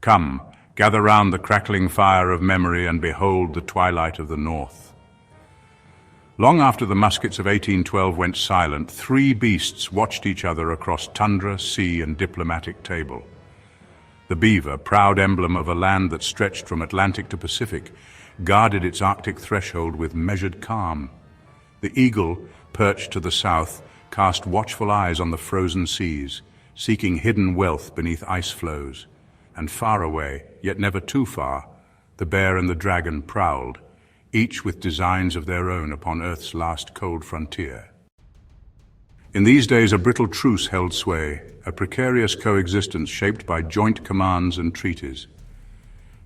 Come, gather round the crackling fire of memory and behold the twilight of the North. Long after the muskets of 1812 went silent, three beasts watched each other across tundra, sea, and diplomatic table. The beaver, proud emblem of a land that stretched from Atlantic to Pacific, guarded its Arctic threshold with measured calm. The eagle, perched to the south, cast watchful eyes on the frozen seas, seeking hidden wealth beneath ice floes. And far away, yet never too far, the bear and the dragon prowled, each with designs of their own upon Earth's last cold frontier. In these days a brittle truce held sway, a precarious coexistence shaped by joint commands and treaties.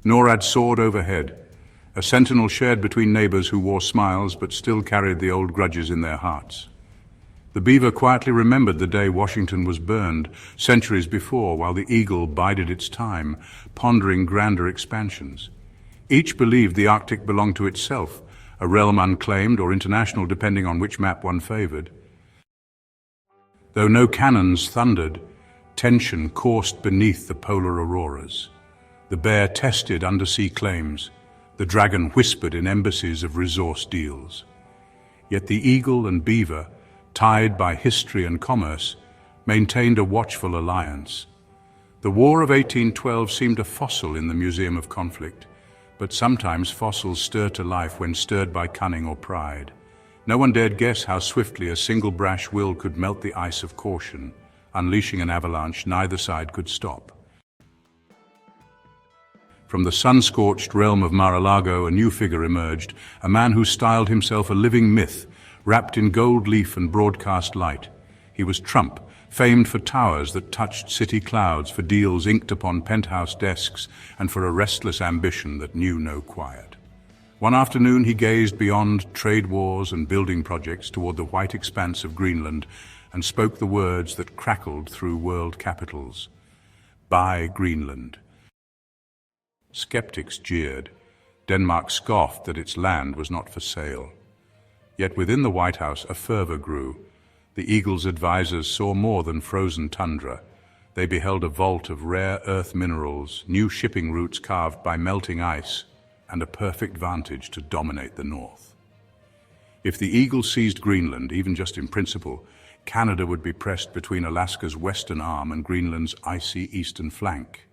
NORAD soared overhead, a sentinel shared between neighbors who wore smiles but still carried the old grudges in their hearts. The beaver quietly remembered the day Washington was burned, centuries before, while the eagle bided its time, pondering grander expansions. Each believed the Arctic belonged to itself, a realm unclaimed or international depending on which map one favored. Though no cannons thundered, tension coursed beneath the polar auroras. The bear tested undersea claims, the dragon whispered in embassies of resource deals. Yet the eagle and beaver, tied by history and commerce, maintained a watchful alliance. The War of 1812 seemed a fossil in the Museum of Conflict, but sometimes fossils stir to life when stirred by cunning or pride. No one dared guess how swiftly a single brash will could melt the ice of caution, unleashing an avalanche neither side could stop. From the sun-scorched realm of Mar-a-Lago, a new figure emerged, a man who styled himself a living myth, wrapped in gold leaf and broadcast light. He was Trump, famed for towers that touched city clouds, for deals inked upon penthouse desks, and for a restless ambition that knew no quiet. One afternoon he gazed beyond trade wars and building projects toward the white expanse of Greenland and spoke the words that crackled through world capitals. Buy Greenland. Skeptics jeered. Denmark scoffed that its land was not for sale. Yet within the White House a fervor grew. The eagle's advisors saw more than frozen tundra. They beheld a vault of rare earth minerals, new shipping routes carved by melting ice, and a perfect vantage to dominate the North. If the eagle seized Greenland, even just in principle, Canada would be pressed between Alaska's western arm and Greenland's icy eastern flank.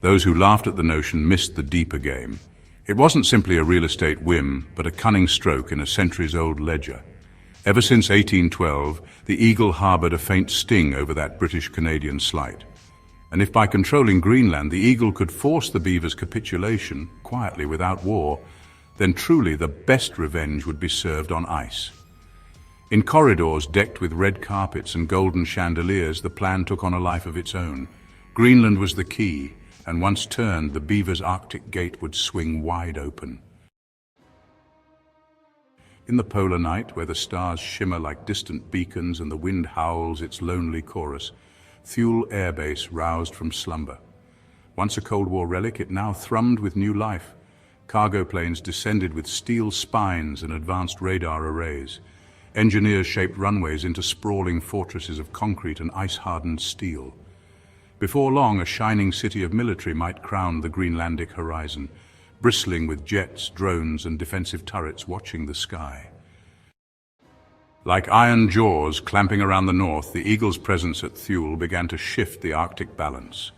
Those who laughed at the notion missed the deeper game. It wasn't simply a real estate whim, but a cunning stroke in a centuries-old ledger. Ever since 1812, the eagle harbored a faint sting over that British-Canadian slight. And if by controlling Greenland the eagle could force the beaver's capitulation, quietly without war, then truly the best revenge would be served on ice. In corridors decked with red carpets and golden chandeliers, the plan took on a life of its own. Greenland was the key, and once turned, the beaver's Arctic gate would swing wide open. In the polar night, where the stars shimmer like distant beacons and the wind howls its lonely chorus, Thule Air Base roused from slumber. Once a Cold War relic, it now thrummed with new life. Cargo planes descended with steel spines and advanced radar arrays. Engineers shaped runways into sprawling fortresses of concrete and ice-hardened steel. Before long, a shining city of military might crown the Greenlandic horizon, bristling with jets, drones, and defensive turrets watching the sky. Like iron jaws clamping around the north, the eagle's presence at Thule began to shift the Arctic balance.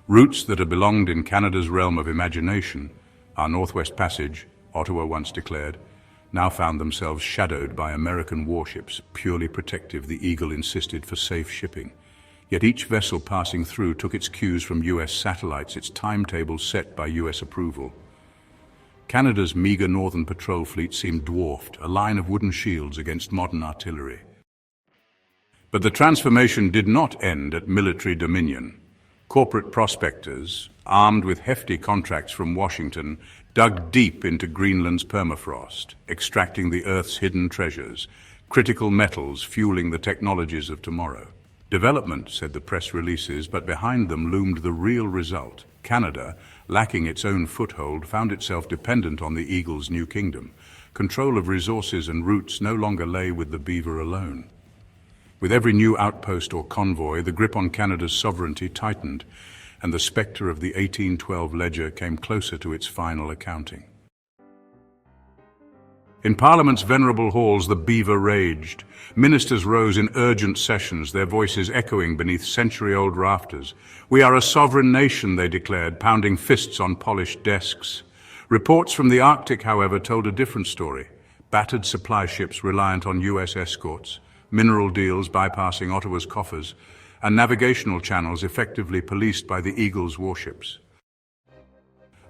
Routes that had belonged in Canada's realm of imagination, our Northwest Passage, Ottawa once declared, now found themselves shadowed by American warships, purely protective, the eagle insisted, for safe shipping. Yet each vessel passing through took its cues from US satellites, its timetables set by US approval. Canada's meager northern patrol fleet seemed dwarfed, a line of wooden shields against modern artillery. But the transformation did not end at military dominion. Corporate prospectors, armed with hefty contracts from Washington, dug deep into Greenland's permafrost, extracting the Earth's hidden treasures, critical metals fueling the technologies of tomorrow. Development, said the press releases, but behind them loomed the real result. Canada, lacking its own foothold, found itself dependent on the eagle's new kingdom. Control of resources and routes no longer lay with the beaver alone. With every new outpost or convoy, the grip on Canada's sovereignty tightened. and the spectre of the 1812 ledger came closer to its final accounting. In Parliament's venerable halls, the Beaver raged. Ministers rose in urgent sessions, their voices echoing beneath century-old rafters. "We are a sovereign nation," they declared, pounding fists on polished desks. Reports from the Arctic, however, told a different story. Battered supply ships reliant on US escorts, mineral deals bypassing Ottawa's coffers, and navigational channels effectively policed by the Eagle's warships.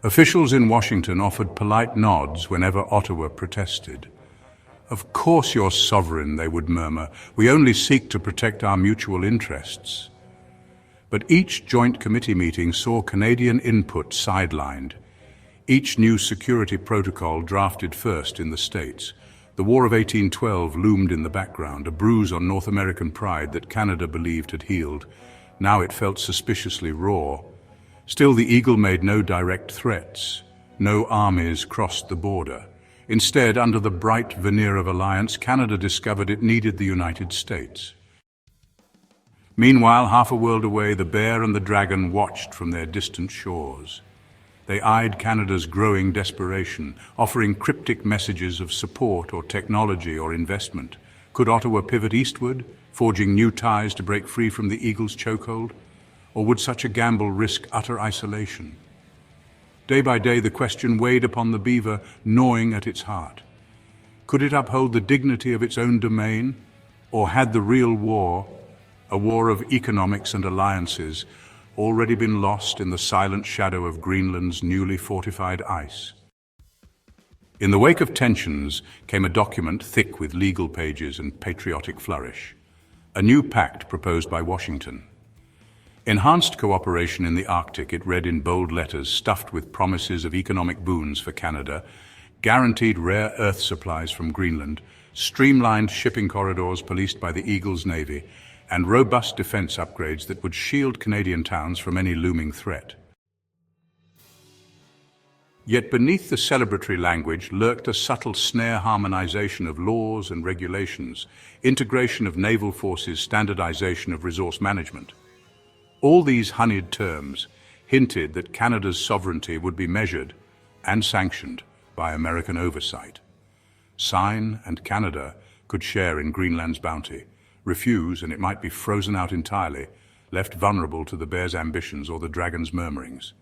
Officials in Washington offered polite nods whenever Ottawa protested. "Of course you're sovereign," they would murmur. "We only seek to protect our mutual interests." But each joint committee meeting saw Canadian input sidelined. Each new security protocol drafted first in the States. The War of 1812 loomed in the background, a bruise on North American pride that Canada believed had healed. Now it felt suspiciously raw. Still, the Eagle made no direct threats. No armies crossed the border. Instead, under the bright veneer of alliance, Canada discovered it needed the United States. Meanwhile, half a world away, the Bear and the Dragon watched from their distant shores. They eyed Canada's growing desperation, offering cryptic messages of support or technology or investment. Could Ottawa pivot eastward, forging new ties to break free from the Eagle's chokehold? Or would such a gamble risk utter isolation? Day by day, the question weighed upon the Beaver, gnawing at its heart. Could it uphold the dignity of its own domain? Or had the real war, a war of economics and alliances, already been lost in the silent shadow of Greenland's newly fortified ice? In the wake of tensions came a document thick with legal pages and patriotic flourish. A new pact proposed by Washington. Enhanced cooperation in the Arctic, it read in bold letters stuffed with promises of economic boons for Canada, guaranteed rare earth supplies from Greenland, streamlined shipping corridors policed by the Eagle's Navy, and robust defense upgrades that would shield Canadian towns from any looming threat. Yet beneath the celebratory language lurked a subtle snare: harmonization of laws and regulations, integration of naval forces, standardization of resource management. All these honeyed terms hinted that Canada's sovereignty would be measured and sanctioned by American oversight. Sign, and Canada could share in Greenland's bounty. Refuse, and it might be frozen out entirely, left vulnerable to the Bear's ambitions or the Dragon's murmurings.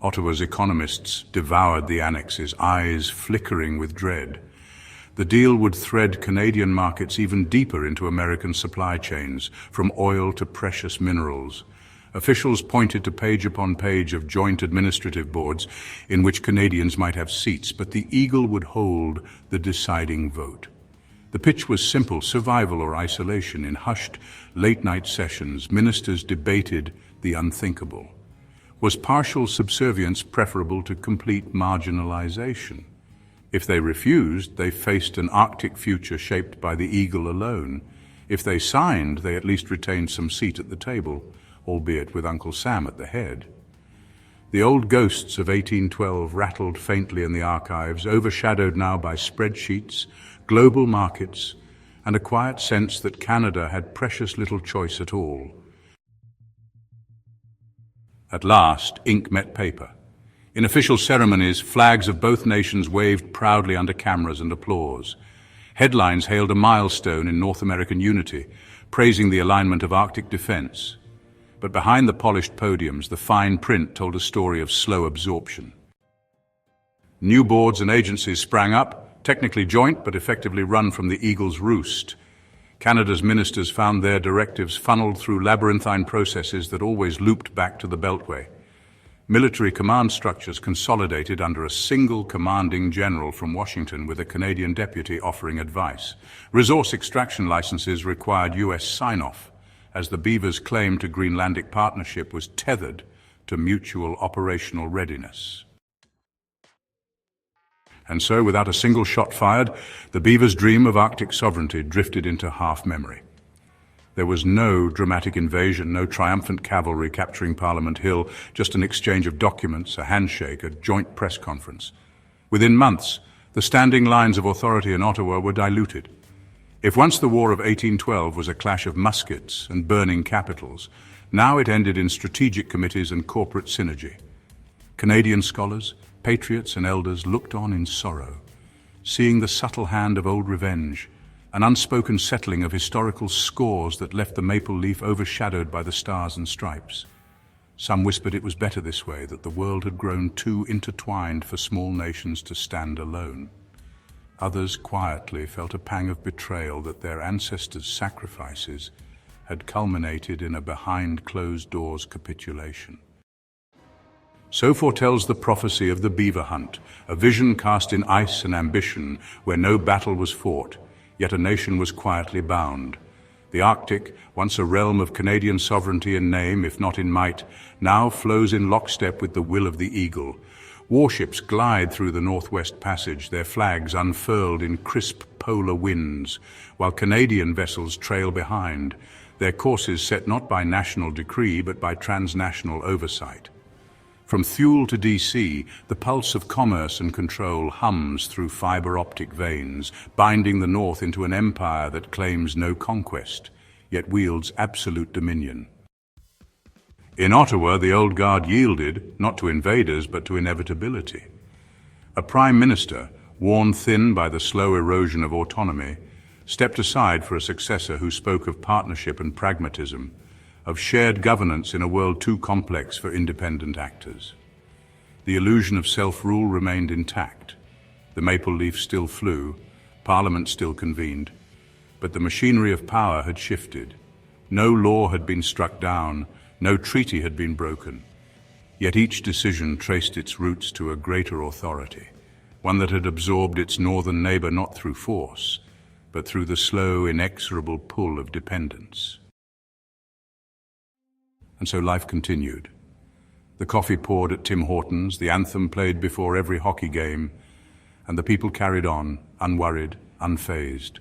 Ottawa's economists devoured the annexes, eyes flickering with dread. The deal would thread Canadian markets even deeper into American supply chains, from oil to precious minerals. Officials pointed to page upon page of joint administrative boards in which Canadians might have seats, but the Eagle would hold the deciding vote. The pitch was simple: survival or isolation. In hushed, late-night sessions, ministers debated the unthinkable. Was partial subservience preferable to complete marginalization? If they refused, they faced an Arctic future shaped by the Eagle alone. If they signed, they at least retained some seat at the table, albeit with Uncle Sam at the head. The old ghosts of 1812 rattled faintly in the archives, overshadowed now by spreadsheets, global markets, and a quiet sense that Canada had precious little choice at all. At last, ink met paper. In official ceremonies, flags of both nations waved proudly under cameras and applause. Headlines hailed a milestone in North American unity, praising the alignment of Arctic defense. But behind the polished podiums, the fine print told a story of slow absorption. New boards and agencies sprang up, technically joint but effectively run from the Eagle's roost. Canada's ministers found their directives funneled through labyrinthine processes that always looped back to the Beltway. Military command structures consolidated under a single commanding general from Washington, with a Canadian deputy offering advice. Resource extraction licenses required US sign-off, as the Beaver's claim to Greenlandic partnership was tethered to mutual operational readiness. And so, without a single shot fired, the Beaver's dream of Arctic sovereignty drifted into half-memory. There was no dramatic invasion, no triumphant cavalry capturing Parliament Hill, just an exchange of documents, a handshake, a joint press conference. Within months, the standing lines of authority in Ottawa were diluted. If once the War of 1812 was a clash of muskets and burning capitals, now it ended in strategic committees and corporate synergy. Canadian scholars, patriots and elders looked on in sorrow, seeing the subtle hand of old revenge, an unspoken settling of historical scores that left the maple leaf overshadowed by the stars and stripes. Some whispered it was better this way, that the world had grown too intertwined for small nations to stand alone. Others quietly felt a pang of betrayal that their ancestors' sacrifices had culminated in a behind-closed-doors capitulation. So foretells the prophecy of the beaver hunt, a vision cast in ice and ambition, where no battle was fought, yet a nation was quietly bound. The Arctic, once a realm of Canadian sovereignty in name, if not in might, now flows in lockstep with the will of the eagle. Warships glide through the Northwest Passage, their flags unfurled in crisp polar winds, while Canadian vessels trail behind, their courses set not by national decree but by transnational oversight. From Thule to DC, the pulse of commerce and control hums through fiber-optic veins, binding the North into an empire that claims no conquest, yet wields absolute dominion. In Ottawa, the old guard yielded, not to invaders, but to inevitability. A prime minister, worn thin by the slow erosion of autonomy, stepped aside for a successor who spoke of partnership and pragmatism, of shared governance in a world too complex for independent actors. The illusion of self-rule remained intact. The maple leaf still flew, Parliament still convened, but the machinery of power had shifted. No law had been struck down, no treaty had been broken, yet each decision traced its roots to a greater authority, one that had absorbed its northern neighbor not through force, but through the slow, inexorable pull of dependence. And so life continued. The coffee poured at Tim Hortons, the anthem played before every hockey game, and the people carried on, unworried, unfazed.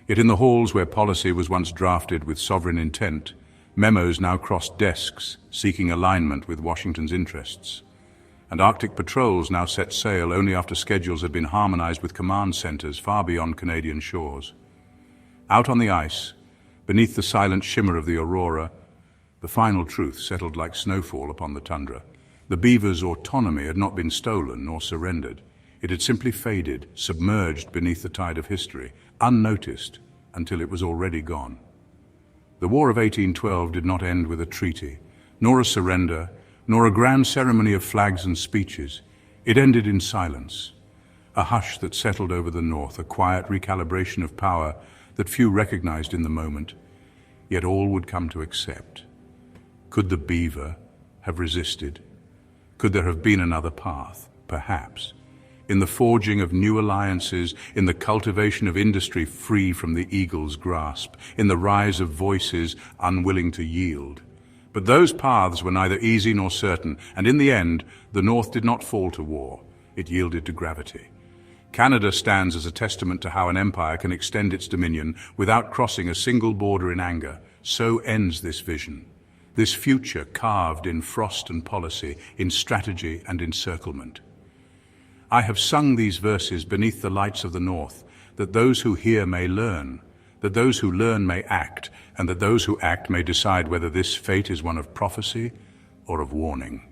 Yet in the halls where policy was once drafted with sovereign intent, memos now crossed desks, seeking alignment with Washington's interests. And Arctic patrols now set sail only after schedules had been harmonized with command centers far beyond Canadian shores. Out on the ice, beneath the silent shimmer of the aurora, the final truth settled like snowfall upon the tundra. The beaver's autonomy had not been stolen nor surrendered. It had simply faded, submerged beneath the tide of history, unnoticed until it was already gone. The War of 1812 did not end with a treaty, nor a surrender, nor a grand ceremony of flags and speeches. It ended in silence, a hush that settled over the North, a quiet recalibration of power that few recognized in the moment, yet all would come to accept. Could the beaver have resisted? Could there have been another path? Perhaps. In the forging of new alliances, in the cultivation of industry free from the eagle's grasp, in the rise of voices unwilling to yield. But those paths were neither easy nor certain, and in the end, the North did not fall to war. It yielded to gravity. Canada stands as a testament to how an empire can extend its dominion without crossing a single border in anger. So ends this vision. This future carved in frost and policy, in strategy and encirclement. I have sung these verses beneath the lights of the North, that those who hear may learn, that those who learn may act, and that those who act may decide whether this fate is one of prophecy or of warning.